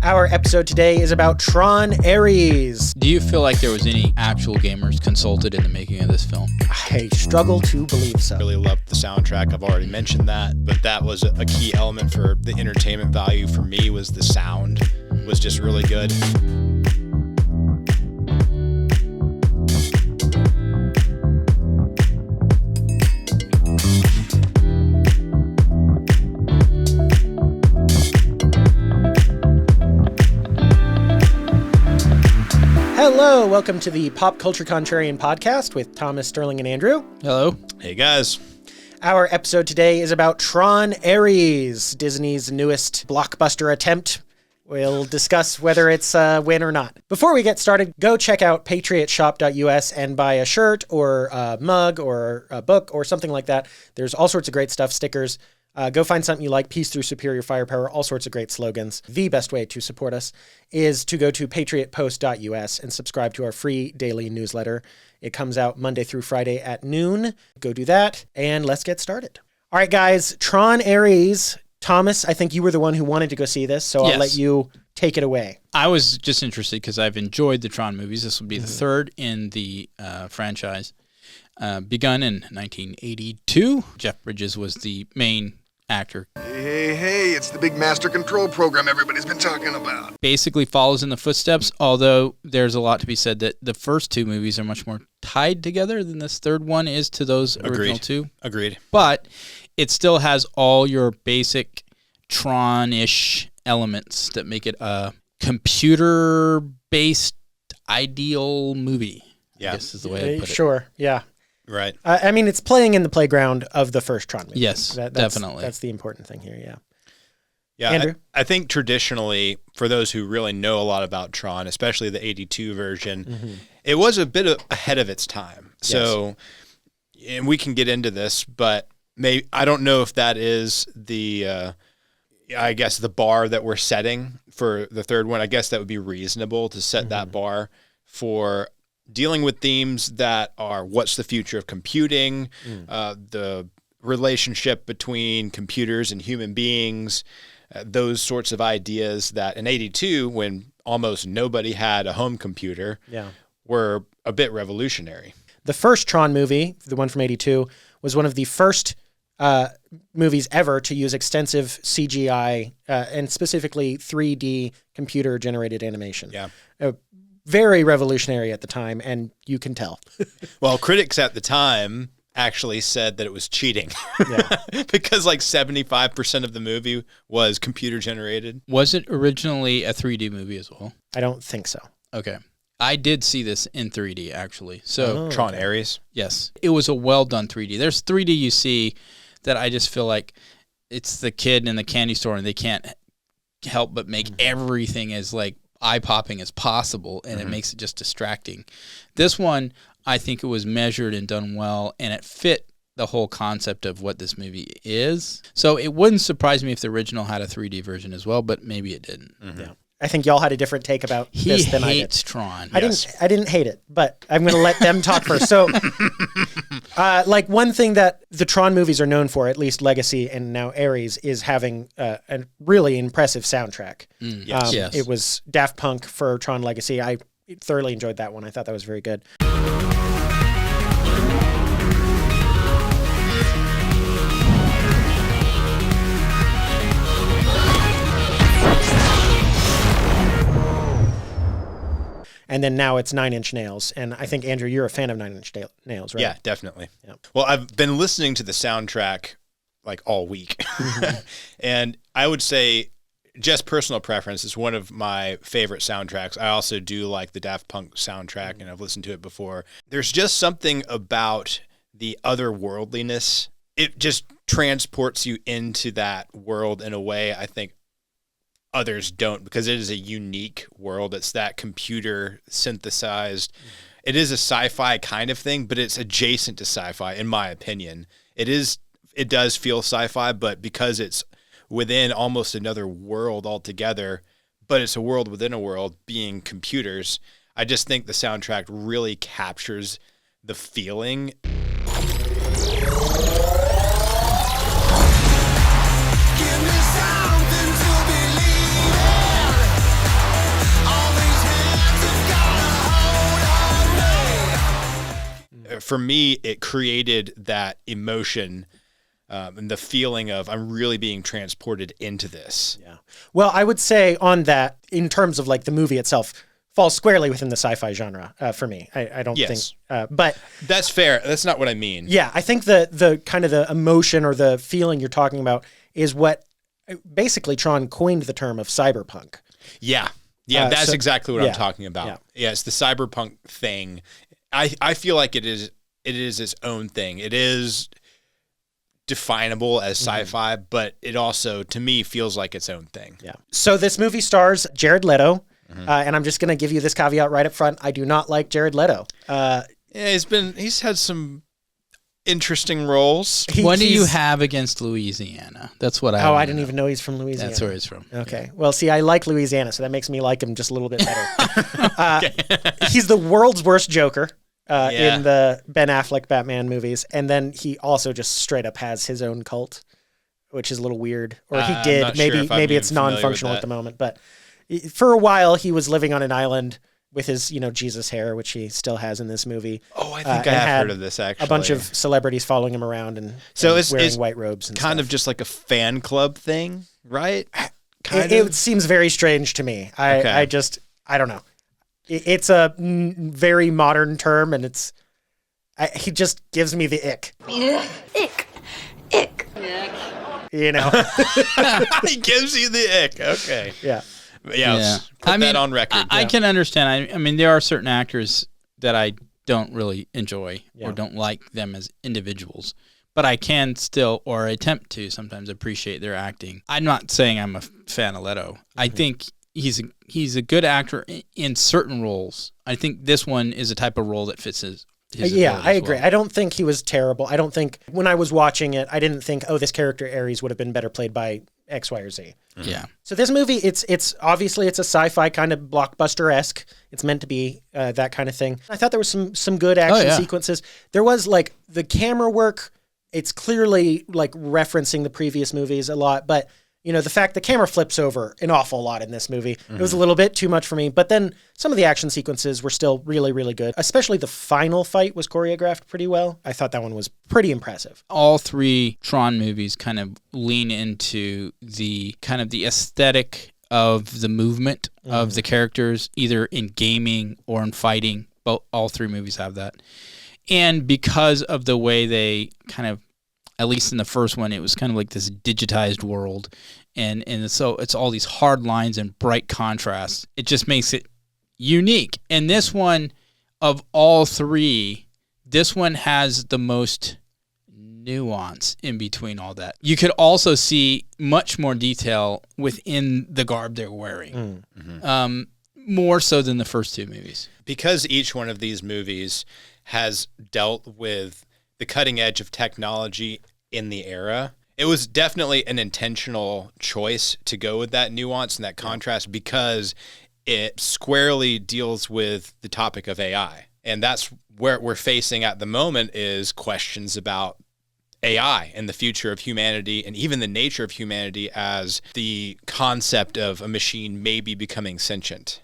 Our episode today is about Tron Ares. Do you feel like there was any actual gamers consulted in the making of this film? I struggle to believe so. Really loved the soundtrack. I've already mentioned that, but that was a key element for the entertainment value for me. Was the sound was just really good. Hello, welcome to the Pop Culture Contrarian podcast with Thomas, Sterling, and Andrew. Hello. Hey guys. Our episode today is about Tron Ares, Disney's newest blockbuster attempt. We'll discuss whether it's a win or not. Before we get started, go check out patriotshop.us and buy a shirt or a mug or a book or something like that. There's all sorts of great stuff, stickers. Go find something you like, peace through superior firepower, all sorts of great slogans. The best way to support us is to go to patriotpost.us and subscribe to our free daily newsletter. It comes out Monday through Friday at noon. Go do that, and let's get started. All right, guys, Tron Ares. Thomas, I think you were the one who wanted to go see this, so I'll let you take it away. I was just interested because I've enjoyed the Tron movies. This will be the third in the franchise. Begun in 1982. Jeff Bridges was the main actor. Hey, it's the big master control program everybody's been talking about. Basically follows in the footsteps, although there's a lot to be said that the first two movies are much more tied together than this third one is to those original two. Agreed. But it still has all your basic Tron-ish elements that make it a computer-based ideal movie. Yeah. I guess is the way I put it. Sure, yeah. Right. I mean, it's playing in the playground of the first Tron movie. Yes, definitely. That's the important thing here, yeah. Yeah, Andrew? I think traditionally, for those who really know a lot about Tron, especially the 82 version, it was a bit ahead of its time. So, and we can get into this, but I don't know if that is the, I guess, the bar that we're setting for the third one. I guess that would be reasonable to set that bar for dealing with themes that are what's the future of computing, the relationship between computers and human beings, those sorts of ideas that in 82, when almost nobody had a home computer, were a bit revolutionary. The first Tron movie, the one from 82, was one of the first movies ever to use extensive CGI and specifically 3D computer-generated animation. Yeah. Very revolutionary at the time, and you can tell. Well, critics at the time actually said that it was cheating because like 75% of the movie was computer generated. Was it originally a 3D movie as well? I don't think so. Okay. I did see this in 3D actually. So Tron Ares. Yes. It was a well done 3D. There's 3D you see that I just feel like it's the kid in the candy store and they can't help but make everything as like eye-popping as possible, and it makes it just distracting. This one, I think it was measured and done well, and it fit the whole concept of what this movie is. So it wouldn't surprise me if the original had a 3D version as well, but maybe it didn't. Yeah. I think y'all had a different take about this than I did. He hates Tron. I didn't hate it, but I'm going to let them talk first. So, like one thing that the Tron movies are known for, at least Legacy and now Ares, is having a really impressive soundtrack. Yes. It was Daft Punk for Tron Legacy. I thoroughly enjoyed that one. I thought that was very good. And then now it's 9 Inch Nails. And I think, Andrew, you're a fan of 9 Inch Nails, right? Yeah, definitely. Yeah. Well, I've been listening to the soundtrack like all week. And I would say just personal preference is one of my favorite soundtracks. I also do like the Daft Punk soundtrack, and I've listened to it before. There's just something about the otherworldliness. It just transports you into that world in a way I think others don't, because it is a unique world. It's that computer synthesized. It is a sci-fi kind of thing, but it's adjacent to sci-fi, in my opinion. It does feel sci-fi, but because it's within almost another world altogether, but it's a world within a world being computers, I just think the soundtrack really captures the feeling. for me, it created that emotion and the feeling of I'm really being transported into this. Yeah. Well, I would say on that, in terms of like the movie itself, falls squarely within the sci-fi genre for me. I don't think, but that's fair. That's not what I mean. Yeah, I think the kind of the emotion or the feeling you're talking about is what basically Tron coined the term of cyberpunk. Yeah. Yeah, that's exactly what I'm talking about. Yeah. It's the cyberpunk thing. I feel like it is its own thing. It is definable as sci-fi, but it also, to me, feels like its own thing. Yeah. So this movie stars Jared Leto, and I'm just going to give you this caveat right up front. I do not like Jared Leto. Yeah, he's had some interesting roles. What do you have against Louisiana? That's what I. Oh, I didn't even know he's from Louisiana. That's where he's from. Okay. Yeah. Well, see, I like Louisiana, so that makes me like him just a little bit better. He's the world's worst Joker. In the Ben Affleck Batman movies. And then he also just straight up has his own cult, which is a little weird. Or he did. Maybe it's non-functional at the moment. But for a while, he was living on an island with his, Jesus hair, which he still has in this movie. Oh, I think I have heard of this, actually. A bunch of celebrities following him around and wearing white robes and kind stuff. of just like a fan club thing, right? It seems very strange to me. I don't know. It's a very modern term, and he just gives me the ick. Ick. You know? He gives you the ick. Okay. Yeah. Yeah. Let's put that on record. I can understand. I mean, there are certain actors that I don't really enjoy or don't like them as individuals, but I can still, or attempt to sometimes appreciate their acting. I'm not saying I'm a fan of Leto. I think he's a good actor in certain roles. I think this one is a type of role that fits his I agree. I don't think he was terrible. I don't think when I was watching it, I didn't think, this character Ares would have been better played by X, Y, or Z. Yeah. So this movie, it's obviously it's a sci-fi kind of blockbuster-esque. It's meant to be that kind of thing. I thought there was some good action sequences. There was like the camera work. It's clearly like referencing the previous movies a lot, but the fact the camera flips over an awful lot in this movie, it was a little bit too much for me. But then some of the action sequences were still really, really good. Especially the final fight was choreographed pretty well. I thought that one was pretty impressive. All three Tron movies kind of lean into the kind of the aesthetic of the movement of the characters, either in gaming or in fighting. All three movies have that. And because of the way they kind of, at least in the first one, it was kind of like this digitized world. And so it's all these hard lines and bright contrasts. It just makes it unique. And this one, of all three, this one has the most nuance in between all that. You could also see much more detail within the garb they're wearing. More so than the first two movies. Because each one of these movies has dealt with the cutting edge of technology in the era, it was definitely an intentional choice to go with that nuance and that contrast because it squarely deals with the topic of AI. And that's where we're facing at the moment is questions about AI and the future of humanity and even the nature of humanity as the concept of a machine maybe becoming sentient.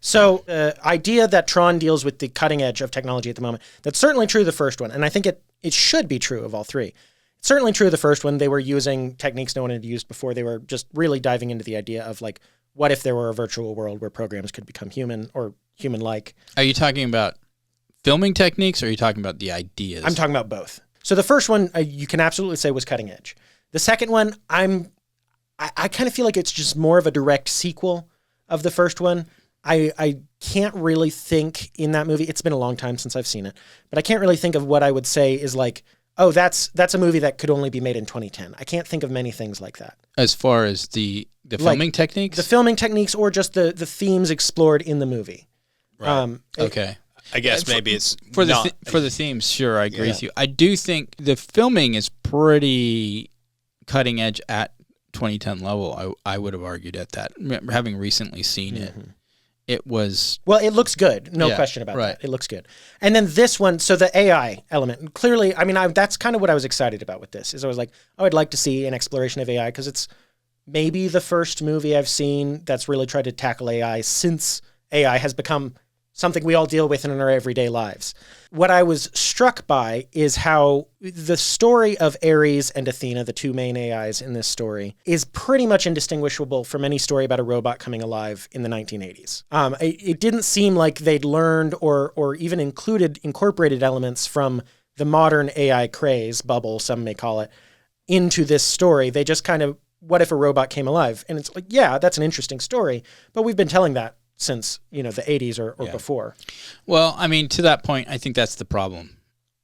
So the idea that Tron deals with the cutting edge of technology at the moment, that's certainly true of the first one. And I think it should be true of all three. It's certainly true of the first one. They were using techniques no one had used before. They were just really diving into the idea of like, what if there were a virtual world where programs could become human or human-like? Are you talking about filming techniques or are you talking about the ideas? I'm talking about both. So the first one, you can absolutely say was cutting edge. The second one, I kind of feel like it's just more of a direct sequel of the first one. I can't really think in that movie. It's been a long time since I've seen it, but I can't really think of what I would say is like, oh, that's a movie that could only be made in 2010. I can't think of many things like that. As far as the filming techniques? The filming techniques or just the themes explored in the movie. Right. Okay. I guess maybe it's for the themes. Sure, I agree with you. I do think the filming is pretty cutting edge at 2010 level. I would have argued at that. Having recently seen it, it was it looks good, no question about that. It looks good. And then this one, so the AI element, clearly, I mean, that's kind of what I was excited about with this. Is I was like, oh, I'd like to see an exploration of AI because it's maybe the first movie I've seen that's really tried to tackle AI since AI has become something we all deal with in our everyday lives. What I was struck by is how the story of Ares and Athena, the two main AIs in this story, is pretty much indistinguishable from any story about a robot coming alive in the 1980s. It didn't seem like they'd learned or even incorporated elements from the modern AI craze, bubble, some may call it, into this story. They just kind of, what if a robot came alive? And it's like, yeah, that's an interesting story, but we've been telling that since, the 80s or before. Well, I mean, to that point, I think that's the problem.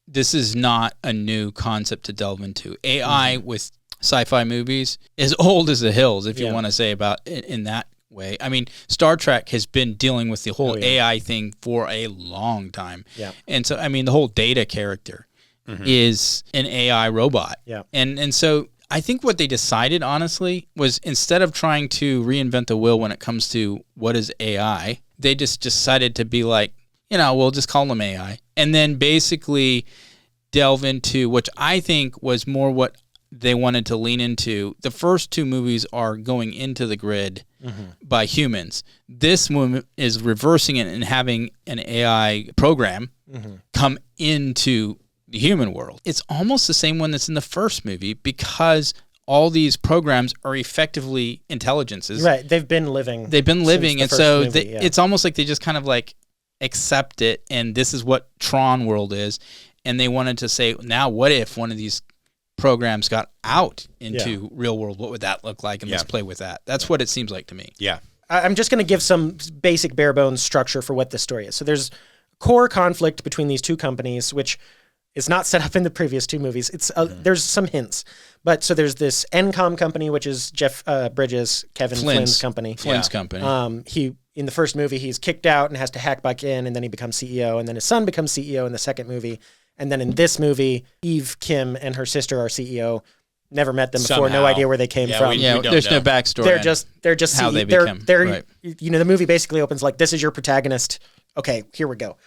This is not a new concept to delve into. AI with sci-fi movies is old as the hills, if you want to say about it in that way. I mean, Star Trek has been dealing with the whole AI thing for a long time. Yeah. And so, I mean, the whole Data character is an AI robot. Yeah. And so I think what they decided, honestly, was instead of trying to reinvent the wheel when it comes to what is AI, they just decided to be like, we'll just call them AI. And then basically delve into, which I think was more what they wanted to lean into. The first two movies are going into the grid by humans. This one is reversing it and having an AI program come into the human world. It's almost the same one that's in the first movie because all these programs are effectively intelligences. Right. They've been living. And so it's almost like they just kind of like accept it, and this is what Tron world is. And they wanted to say, now what if one of these programs got out into real world? What would that look like? And let's play with that. That's what it seems like to me. Yeah. I'm just going to give some basic bare bones structure for what this story is. So there's core conflict between these two companies, which is not set up in the previous two movies. It's there's some hints, but so there's this ENCOM company, which is Jeff Bridges, Kevin Flynn's company. Flynn's company. He in the first movie he's kicked out and has to hack back in, and then he becomes CEO, and then his son becomes CEO in the second movie, and then in this movie, Eve Kim and her sister are CEO. Never met them before, no idea where they came from. We don't there's know. No backstory. They're just how they become. Right. The movie basically opens like, this is your protagonist. Okay, here we go.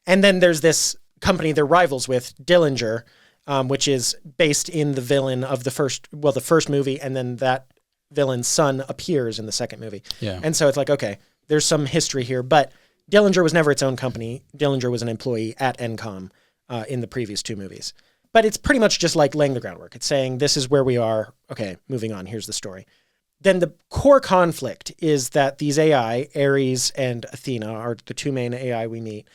And then there's this company they're rivals with, Dillinger, which is based in the villain of the first movie, and then that villain's son appears in the second movie. Yeah. And so it's like, okay, there's some history here, but Dillinger was never its own company. Dillinger was an employee at ENCOM in the previous two movies. But it's pretty much just like laying the groundwork. It's saying, this is where we are. Okay, moving on. Here's the story. Then the core conflict is that these AI, Ares and Athena, are the two main AI we meet,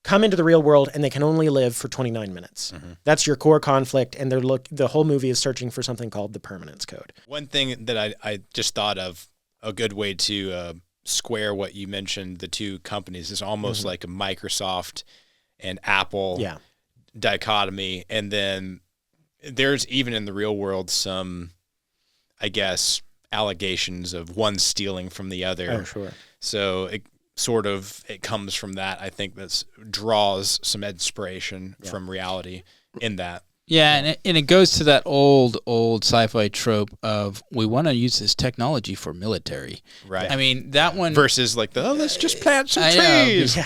come into the real world and they can only live for 29 minutes. That's your core conflict, and the whole movie is searching for something called the permanence code. One thing that I just thought of, a good way to square what you mentioned, the two companies, is almost like a Microsoft and Apple dichotomy. And then there's even in the real world some, I guess, allegations of one stealing from the other. Oh, sure. So it comes from that. I think that draws some inspiration from reality in that. Yeah, and it goes to that old sci-fi trope of, we want to use this technology for military. Right. I mean, that one versus like let's just plant some trees.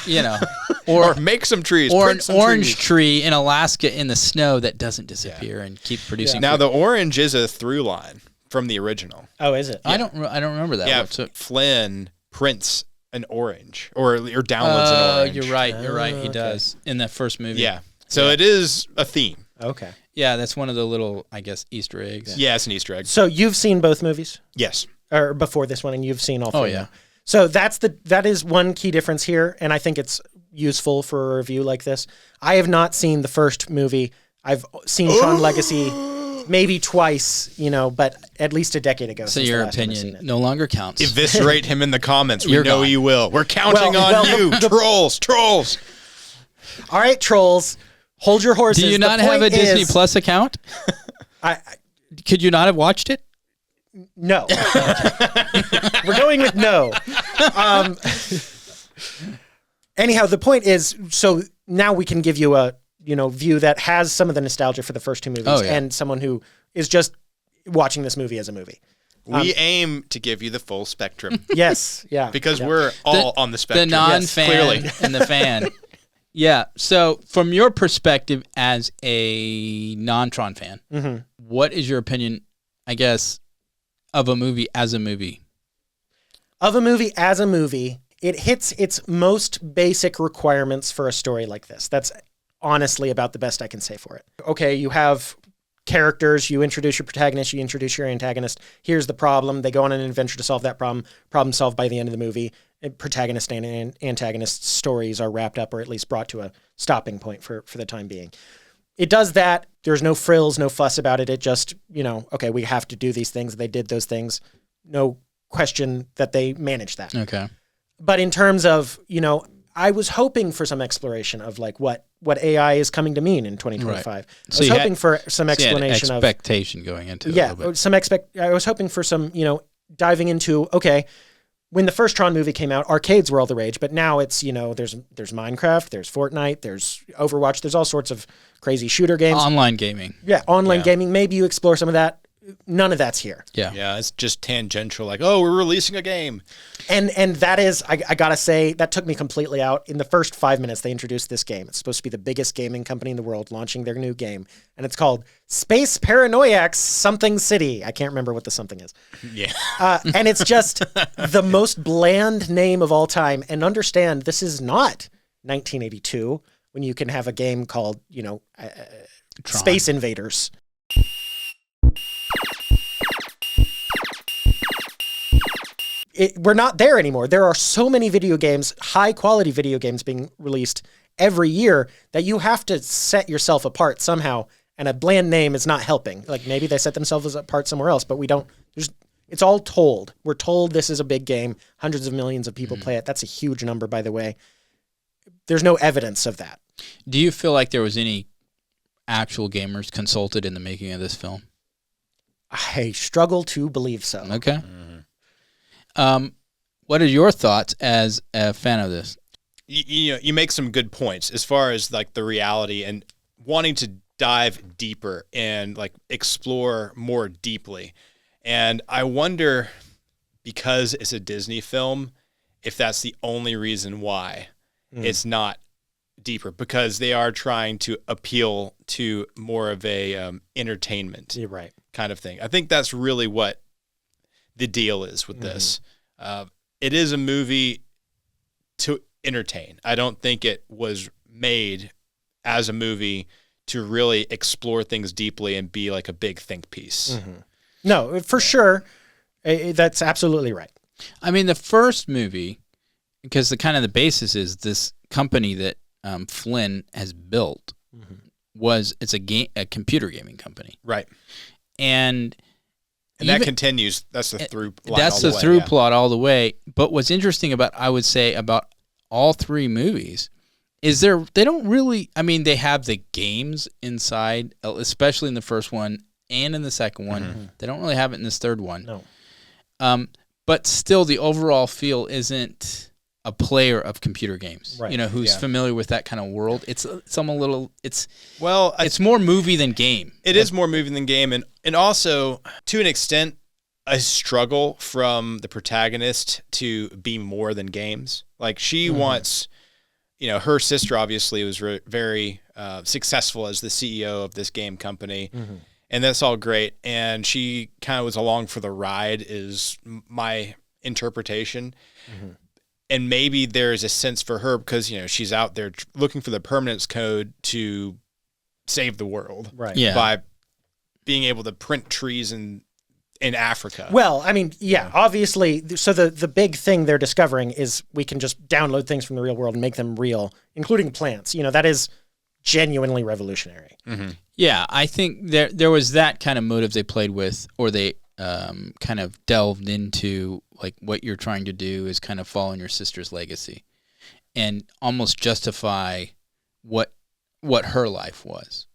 Or make some trees. Or an orange tree in Alaska in the snow that doesn't disappear and keep producing. Now the orange is a through line from the original. Oh, is it? I don't remember that. Yeah, Flynn prints an orange or downloads an orange. You're right. He does in that first movie. Yeah. So it is a theme. Okay. Yeah, that's one of the little, I guess, Easter eggs. Yeah, it's an Easter egg. So you've seen both movies? Yes. Or before this one, and you've seen all three. Oh, yeah. Now. So that is one key difference here, and I think it's useful for a review like this. I have not seen the first movie. I've seen Tron Legacy maybe twice, but at least a decade ago. So your opinion no longer counts. Eviscerate him in the comments. We know gone. you will. We're counting on you. Trolls. All right, trolls. Hold your horses. Do you not have a Disney Plus account? Could you not have watched it? No. We're going with no. Anyhow, the point is, so now we can give you a view that has some of the nostalgia for the first two movies, and someone who is just watching this movie as a movie. We aim to give you the full spectrum. Yes, yeah. Because we're all on the spectrum. The non-fan and the fan. Yeah. So from your perspective as a non-Tron fan, what is your opinion, I guess, of a movie as a movie? Of a movie as a movie, it hits its most basic requirements for a story like this. That's honestly about the best I can say for it. Okay, you have characters, you introduce your protagonist, you introduce your antagonist. Here's the problem. They go on an adventure to solve that problem. Problem solved by the end of the movie. Protagonist and antagonist stories are wrapped up, or at least brought to a stopping point for the time being. It does that. There's no frills, no fuss about it. It just, okay, we have to do these things. They did those things. No question that they managed that. Okay. But in terms of, I was hoping for some exploration of like what AI is coming to mean in 2025. Right. I was hoping for some explanation of expectation going into it. A little bit. I was hoping for some, diving into, okay, when the first Tron movie came out, arcades were all the rage, but now it's, there's Minecraft, there's Fortnite, there's Overwatch, there's all sorts of crazy shooter games. Online gaming. Yeah, online gaming. Maybe you explore some of that. None of that's here. Yeah, it's just tangential, like, oh, we're releasing a game. And that is, I gotta say, that took me completely out. In the first 5 minutes, they introduced this game. It's supposed to be the biggest gaming company in the world launching their new game. And it's called Space Paranoiacs Something City. I can't remember what the something is. Yeah. And it's just the most bland name of all time. And understand, this is not 1982 when you can have a game called, Space Invaders. We're not there anymore. There are so many video games, high quality video games being released every year that you have to set yourself apart somehow. And a bland name is not helping. Like maybe they set themselves apart somewhere else, but we don't. It's all told. We're told this is a big game. Hundreds of millions of people play it. That's a huge number, by the way. There's no evidence of that. Do you feel like there was any actual gamers consulted in the making of this film? I struggle to believe so. Okay. What are your thoughts as a fan of this? You make some good points as far as like the reality and wanting to dive deeper and like explore more deeply. And I wonder, because it's a Disney film, if that's the only reason why it's not deeper, because they are trying to appeal to more of a entertainment kind of thing. I think that's really what the deal is with this. It is a movie to entertain. I don't think it was made as a movie to really explore things deeply and be like a big think piece. No, for sure. That's absolutely right. I mean, the first movie, because the basis is this company that Flynn has built it's a computer gaming company. Right. And that continues. That's the through plot. That's the through plot all the way. But what's interesting about all three movies is they don't really, I mean, they have the games inside, especially in the first one and in the second one. They don't really have it in this third one. No. But still, the overall feel isn't a player of computer games, who's familiar with that kind of world. It's more movie than game. It is more movie than game, and also to an extent a struggle from the protagonist to be more than games. Like she wants, her sister obviously was very successful as the CEO of this game company. And that's all great. And she kind of was along for the ride is my interpretation. And maybe there's a sense for her because, she's out there looking for the permanence code to save the world by being able to print trees in Africa. Well, I mean, obviously. So the big thing they're discovering is we can just download things from the real world and make them real, including plants. That is genuinely revolutionary. Yeah, I think there was that kind of motive they played with, or they kind of delved into, like what you're trying to do is kind of follow in your sister's legacy and almost justify what her life was.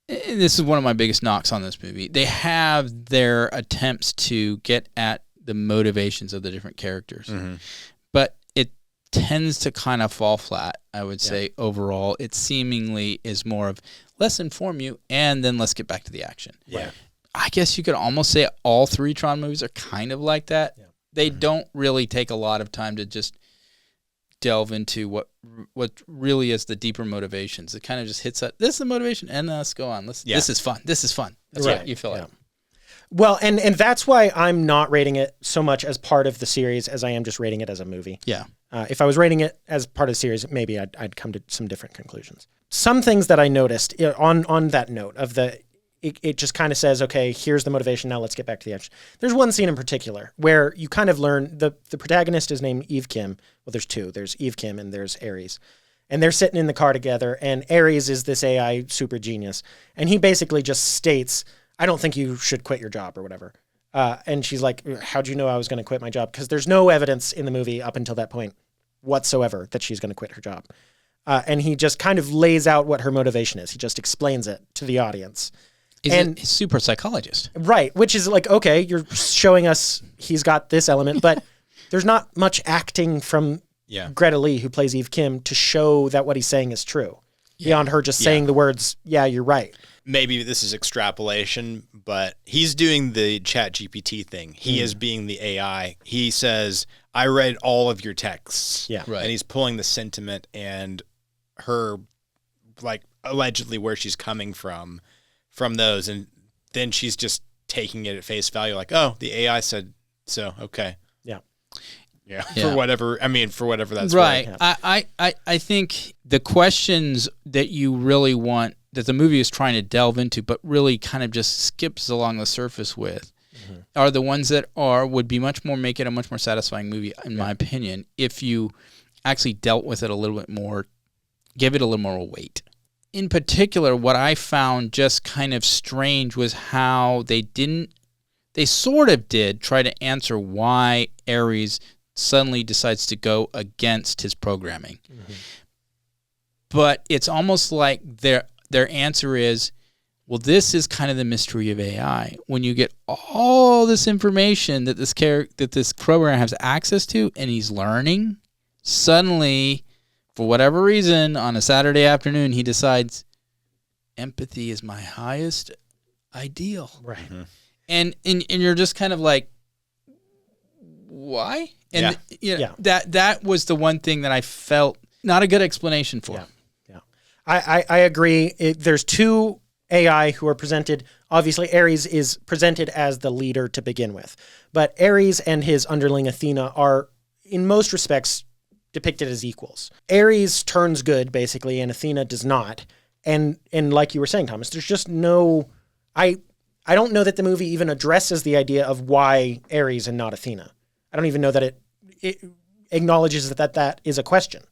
And this is one of my biggest knocks on this movie. They have their attempts to get at the motivations of the different characters, but it tends to kind of fall flat, I would say. Overall, it seemingly is more of let's inform you and then let's get back to the action. I guess you could almost say all three Tron movies are kind of like that. They don't really take a lot of time to just delve into what really is the deeper motivations. It kind of just hits that. This is the motivation, and let's go on. This is fun. This is fun. That's what you feel like. Well, and that's why I'm not rating it so much as part of the series as I am just rating it as a movie. Yeah. If I was rating it as part of the series, maybe I'd come to some different conclusions. Some things that I noticed on that note of it just kind of says, okay, here's the motivation. Now let's get back to the action. There's one scene in particular where you kind of learn the protagonist is named Eve Kim. Well, there's two. There's Eve Kim and there's Ares. And they're sitting in the car together, and Ares is this AI super genius. And he basically just states, I don't think you should quit your job or whatever. And she's like, how'd you know I was going to quit my job? Because there's no evidence in the movie up until that point whatsoever that she's going to quit her job. And he just kind of lays out what her motivation is. He just explains it to the audience. He's a super psychologist. Right, which is like, okay, you're showing us he's got this element, but there's not much acting from Greta Lee, who plays Eve Kim, to show that what he's saying is true. Beyond her just saying the words, yeah, you're right. Maybe this is extrapolation, but he's doing the Chat GPT thing. He is being the AI. He says, I read all of your texts. Yeah. Right. And he's pulling the sentiment and her, like, allegedly where she's coming from those. And then she's just taking it at face value, like, oh, the AI said so. Okay. Yeah. For whatever that's right. worth. I think the questions that you really want, that the movie is trying to delve into, but really kind of just skips along the surface with, are the ones that would be make it a much more satisfying movie, in my opinion, if you actually dealt with it a little bit more, give it a little more weight. In particular, what I found just kind of strange was how they sort of did try to answer why Ares suddenly decides to go against his programming. But it's almost like their answer is, well, this is kind of the mystery of AI. When you get all this information that this program has access to and he's learning, suddenly, for whatever reason, on a Saturday afternoon, he decides empathy is my highest ideal. Right. And you're just kind of like, why? And that was the one thing that I felt not a good explanation for. Yeah. I agree. There's two AI who are presented. Obviously, Ares is presented as the leader to begin with. But Ares and his underling Athena are, in most respects, depicted as equals. Ares turns good, basically, and Athena does not. And like you were saying, Thomas, there's just no... I don't know that the movie even addresses the idea of why Ares and not Athena. I don't even know that it acknowledges that is a question.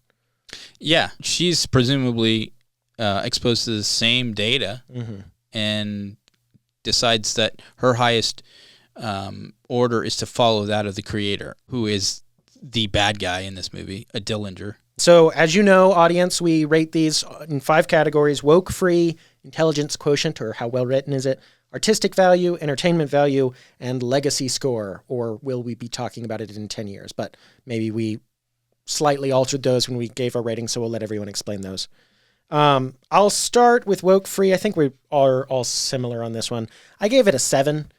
Yeah, she's presumably exposed to the same data and decides that her highest order is to follow that of the creator, who is the bad guy in this movie, a Dillinger. So, as you know, audience, we rate these in 5 categories: woke-free, intelligence quotient, or how well written is it, artistic value, entertainment value, and legacy score, or will we be talking about it in 10 years? But maybe we slightly altered those when we gave our ratings, so we'll let everyone explain those. I'll start with woke-free. I think we are all similar on this one. I gave it a 7.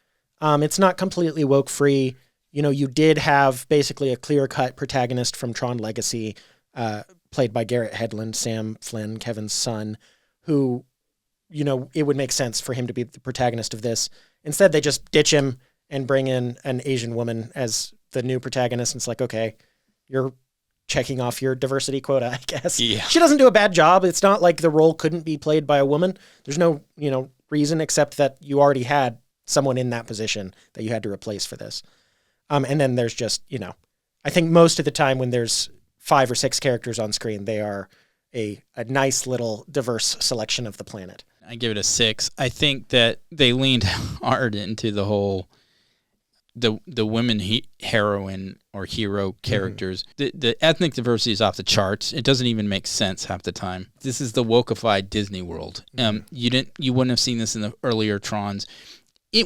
It's not completely woke-free. You know, you did have basically a clear-cut protagonist from Tron Legacy, played by Garrett Hedlund, Sam Flynn, Kevin's son, who... you know, it would make sense for him to be the protagonist of this. Instead, they just ditch him and bring in an Asian woman as the new protagonist. And it's like, okay, you're checking off your diversity quota, I guess. Yeah. She doesn't do a bad job. It's not like the role couldn't be played by a woman. There's no, reason except that you already had someone in that position that you had to replace for this. And then there's just, I think most of the time when there's 5 or 6 characters on screen, they are a nice little diverse selection of the planet. I give it a 6. I think that they leaned hard into the whole the women heroine or hero characters. The ethnic diversity is off the charts. It doesn't even make sense half the time. This is the wokeified Disney World. You wouldn't have seen this in the earlier Trons.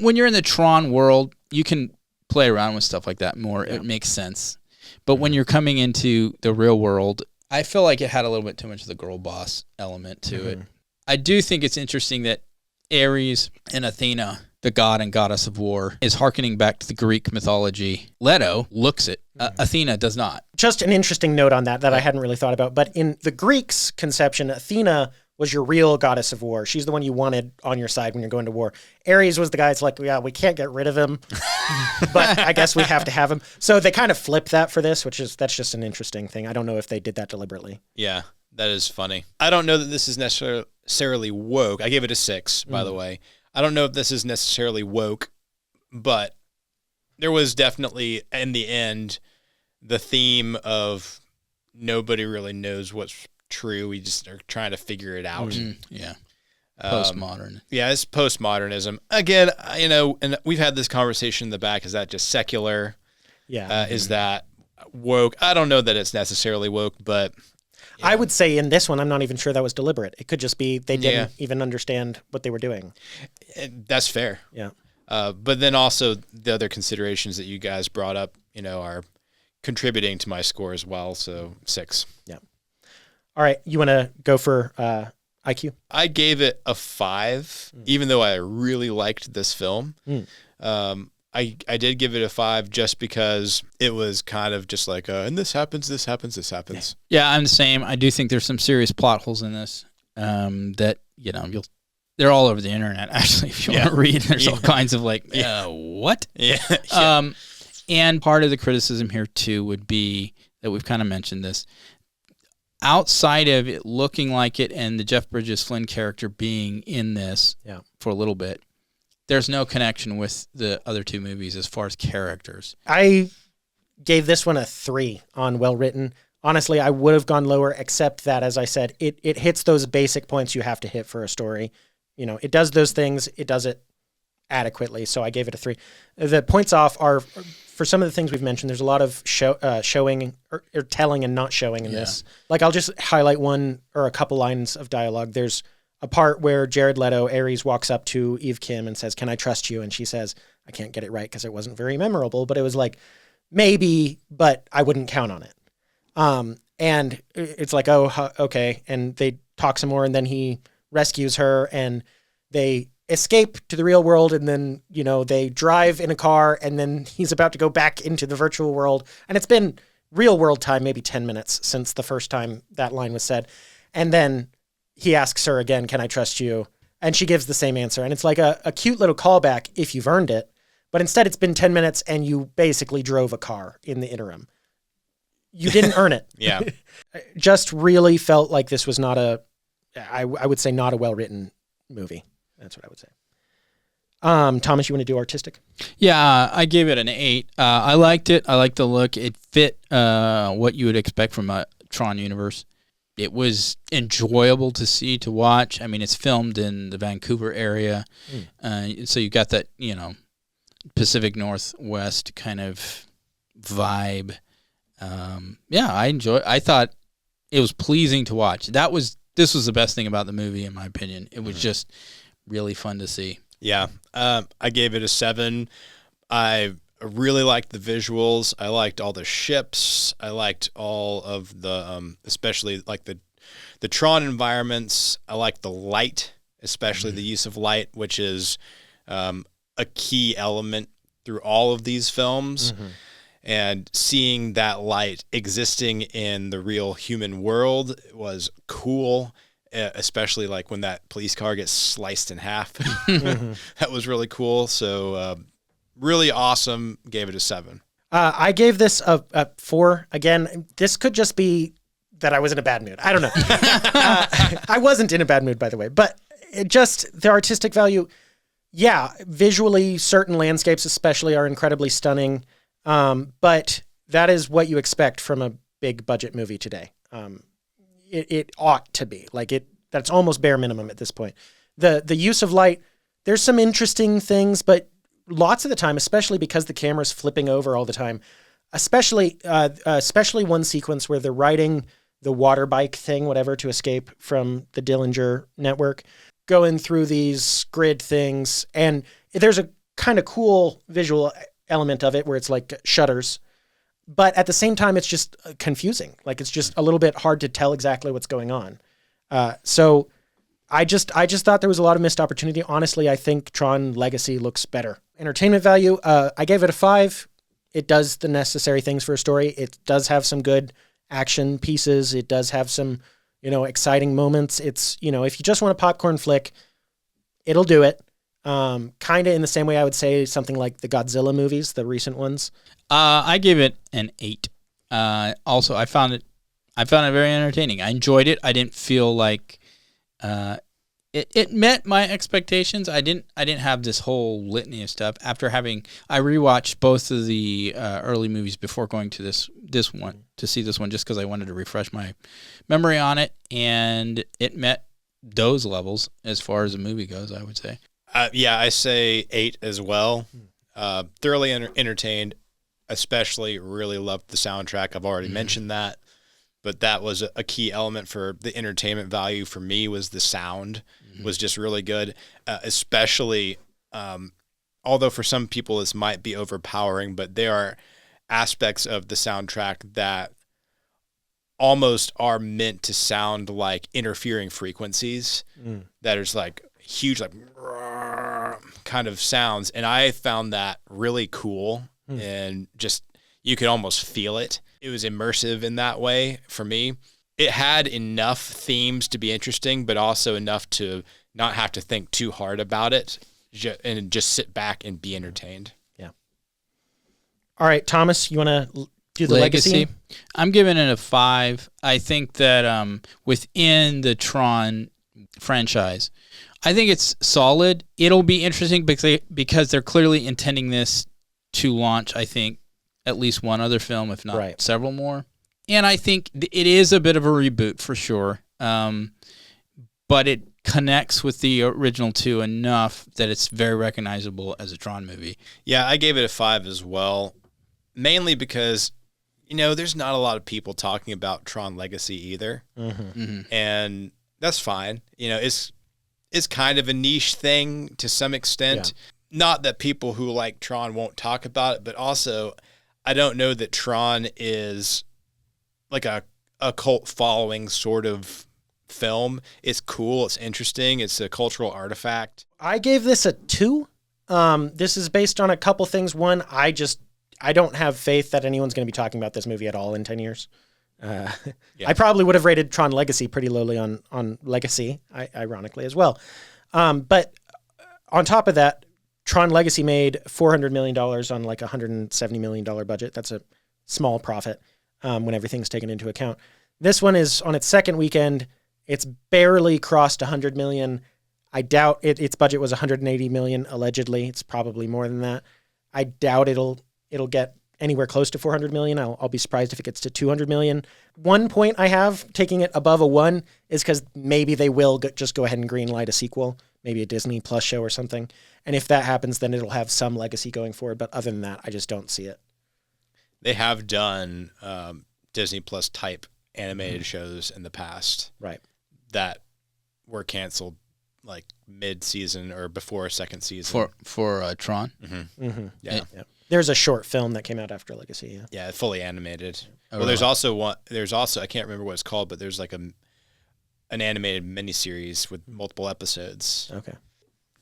When you're in the Tron world, you can play around with stuff like that more. Yeah. It makes sense. But when you're coming into the real world, I feel like it had a little bit too much of the girl boss element to it. I do think it's interesting that Ares and Athena, the god and goddess of war, is hearkening back to the Greek mythology. Leto looks it. Athena does not. Just an interesting note on that I hadn't really thought about. But in the Greeks' conception, Athena was your real goddess of war. She's the one you wanted on your side when you're going to war. Ares was the guy that's like, yeah, we can't get rid of him, but I guess we have to have him. So they kind of flipped that for this, that's just an interesting thing. I don't know if they did that deliberately. Yeah, that is funny. I don't know that this is necessarily woke. I gave it a 6, by the way. I don't know if this is necessarily woke, but there was definitely, in the end, the theme of nobody really knows what's true. We just are trying to figure it out. Yeah. Postmodern. Yeah, it's postmodernism. Again, and we've had this conversation in the back. Is that just secular? Yeah. Is that woke? I don't know that it's necessarily woke, but... Yeah. I would say in this one, I'm not even sure that was deliberate. It could just be they didn't even understand what they were doing. That's fair. Yeah. But then also the other considerations that you guys brought up, are contributing to my score as well. So 6. Yeah. All right. You want to go for IQ? I gave it a 5, even though I really liked this film. I did give it a 5 just because it was kind of just like, and this happens, this happens, this happens. Yeah, I'm the same. I do think there's some serious plot holes in this that, they're all over the internet, actually, if you want to read. There's all kinds of what? Yeah. And part of the criticism here, too, would be that we've kind of mentioned this. Outside of it looking like it and the Jeff Bridges Flynn character being in this for a little bit, there's no connection with the other two movies as far as characters. I gave this one a 3 on well written. Honestly, I would have gone lower, except that, as I said, it hits those basic points you have to hit for a story. It does those things. It does it adequately. So I gave it a 3. The points off are for some of the things we've mentioned. There's a lot of showing or telling and not showing in this. Like, I'll just highlight one or a couple lines of dialogue. There's a part where Jared Leto, Ares, walks up to Eve Kim and says, "Can I trust you?" And she says, "I can't get it right because it wasn't very memorable, but it was like, maybe, but I wouldn't count on it." And it's like, oh, okay. And they talk some more, and then he rescues her, and they escape to the real world, and then, they drive in a car, and then he's about to go back into the virtual world. And it's been real world time, maybe 10 minutes since the first time that line was said. And then he asks her again, "Can I trust you?" And she gives the same answer. And it's like a cute little callback if you've earned it. But instead, it's been 10 minutes and you basically drove a car in the interim. You didn't earn it. Yeah. Just really felt like this was not I would say not a well-written movie. That's what I would say. Thomas, you want to do artistic? Yeah, I gave it an 8. I liked it. I liked the look. It fit what you would expect from a Tron universe. It was enjoyable to watch. I mean, it's filmed in the Vancouver area. So you got that, Pacific Northwest kind of vibe. I thought it was pleasing to watch. This was the best thing about the movie, in my opinion. It was just really fun to see. Yeah. I gave it a 7. I really liked the visuals. I liked all the ships. I liked all of the, especially like the Tron environments. I liked the light, especially the use of light, which is a key element through all of these films. And seeing that light existing in the real human world was cool, especially like when that police car gets sliced in half. That was really cool. So really awesome. Gave it a 7. I gave this a 4. Again, this could just be that I was in a bad mood. I don't know. I wasn't in a bad mood, by the way. But just the artistic value, visually, certain landscapes especially are incredibly stunning. But that is what you expect from a big budget movie today. It ought to be that's almost bare minimum at this point. The use of light, there's some interesting things, but lots of the time, especially because the camera's flipping over all the time, especially one sequence where they're riding the water bike thing, whatever, to escape from the Dillinger network, going through these grid things. And there's a kind of cool visual element of it where it's like shutters, but at the same time, it's just confusing. Like, it's just a little bit hard to tell exactly what's going on. So I just thought there was a lot of missed opportunity. Honestly, I think Tron Legacy looks better. Entertainment value, I gave it a 5. It does the necessary things for a story. It does have some good action pieces. It does have some, exciting moments. It's, if you just want a popcorn flick, it'll do it. Kind of in the same way I would say something like the Godzilla movies, the recent ones. I give it an 8. Also, I found it very entertaining. I enjoyed it. I didn't feel like it met my expectations. I didn't have this whole litany of stuff. I rewatched both of the early movies before going to this one to see this one, just because I wanted to refresh my memory on it, and it met those levels as far as the movie goes, I would say. I say 8 as well. Thoroughly entertained, especially really loved the soundtrack. I've already mentioned that, but that was a key element for the entertainment value for me. Was the sound was just really good, especially although for some people this might be overpowering, but there are aspects of the soundtrack that almost are meant to sound like interfering frequencies that is like huge, like kind of sounds. And I found that really cool and just, you could almost feel it. It was immersive in that way for me. It had enough themes to be interesting, but also enough to not have to think too hard about it and just sit back and be entertained. Yeah. All right, Thomas, you want to do the legacy? I'm giving it a 5. I think that within the Tron franchise, I think it's solid. It'll be interesting because they're clearly intending this to launch, I think, at least one other film, if not several more. And I think it is a bit of a reboot for sure. But it connects with the original 2 enough that it's very recognizable as a Tron movie. Yeah, I gave it a 5 as well, mainly because, there's not a lot of people talking about Tron Legacy either. And that's fine. It's kind of a niche thing to some extent. Yeah. Not that people who like Tron won't talk about it, but also I don't know that Tron is like a cult following sort of film. It's cool. It's interesting. It's a cultural artifact. I gave this a 2. This is based on a couple things. One, I don't have faith that anyone's going to be talking about this movie at all in 10 years. I probably would have rated Tron Legacy pretty lowly on Legacy, ironically as well. But on top of that, Tron Legacy made $400 million on like a $170 million budget. That's a small profit when everything's taken into account. This one is on its second weekend. It's barely crossed 100 million. I doubt its budget was 180 million allegedly. It's probably more than that. I doubt it'll get anywhere close to 400 million. I'll be surprised if it gets to 200 million. One point I have taking it above a 1 is because maybe they will just go ahead and greenlight a sequel, maybe a Disney Plus show or something. And if that happens, then it'll have some legacy going forward. But other than that, I just don't see it. They have done Disney Plus type animated shows in the past. Right. That were canceled like mid-season or before second season. For Tron? Yeah. There's a short film that came out after Legacy. Yeah, fully animated. Oh, well, really? there's also I can't remember what it's called, but there's like an animated miniseries with multiple episodes. Okay.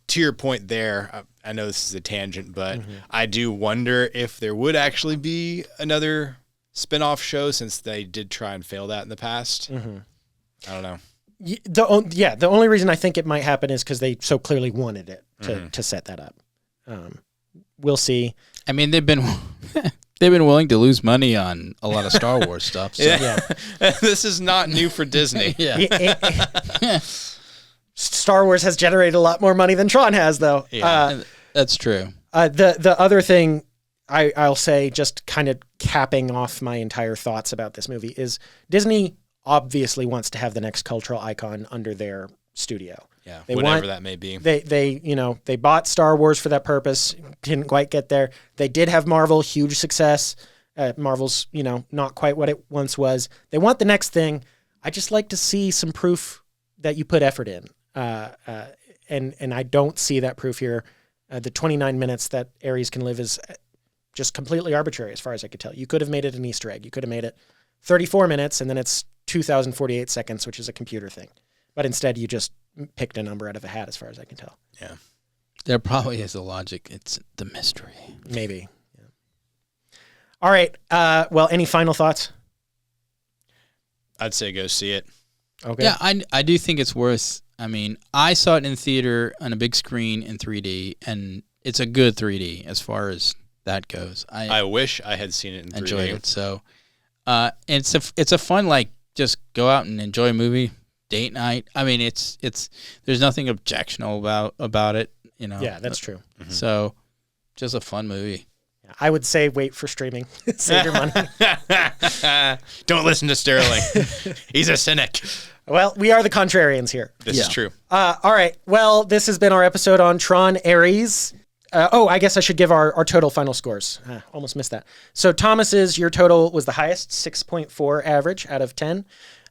To your point there, I know this is a tangent, but I do wonder if there would actually be another spin-off show since they did try and fail that in the past. I don't know. The only reason I think it might happen is because they so clearly wanted it to set that up. We'll see. I mean, they've been willing to lose money on a lot of Star Wars stuff. So. Yeah. This is not new for Disney. Star Wars has generated a lot more money than Tron has, though. Yeah, that's true. The other thing I'll say, just kind of capping off my entire thoughts about this movie, is Disney obviously wants to have the next cultural icon under their studio. Yeah, whatever that may be. They bought Star Wars for that purpose. Didn't quite get there. They did have Marvel, huge success. Marvel's, not quite what it once was. They want the next thing. I just like to see some proof that you put effort in. And I don't see that proof here. The 29 minutes that Ares can live is just completely arbitrary as far as I could tell. You could have made it an Easter egg. You could have made it 34 minutes and then it's 2,048 seconds, which is a computer thing. But instead you just picked a number out of a hat as far as I can tell. Yeah. There probably is a logic. It's the mystery. Maybe. Yeah. All right. Well, any final thoughts? I'd say go see it. Okay. Yeah, I do think it's worth. I mean, I saw it in theater on a big screen in 3D, and it's a good 3D as far as that goes. I wish I had seen it in 3D. Enjoyed it. So, it's a fun, like, just go out and enjoy a movie, date night. I mean, it's there's nothing objectionable about it, you know. Yeah, that's true. So, just a fun movie. I would say wait for streaming. Save your money. Don't listen to Sterling. He's a cynic. Well, we are the contrarians here. This is true. All right. Well, this has been our episode on Tron Ares. I guess I should give our total final scores. Almost missed that. So Thomas's, your total was the highest, 6.4 average out of 10.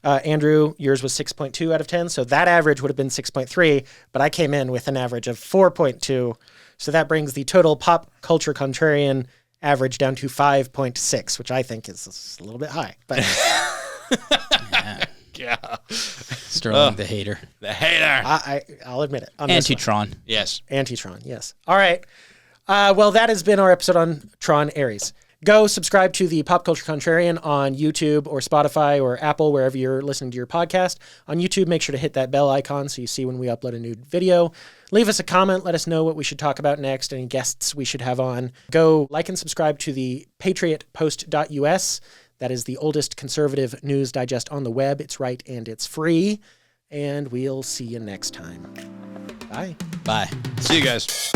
Andrew, yours was 6.2 out of 10. So that average would have been 6.3, but I came in with an average of 4.2. So that brings the total pop culture contrarian average down to 5.6, which I think is a little bit high. But Yeah. Sterling the hater. The hater. I'll admit it. On this one. Anti-Tron. Yes. Anti-Tron, yes. All right. Well, that has been our episode on Tron Ares. Go subscribe to the Pop Culture Contrarian on YouTube or Spotify or Apple, wherever you're listening to your podcast. On YouTube, make sure to hit that bell icon so you see when we upload a new video. Leave us a comment. Let us know what we should talk about next, any guests we should have on. Go like and subscribe to the patriotpost.us. That is the oldest conservative news digest on the web. It's right and it's free. And we'll see you next time. Bye. Bye. See you guys.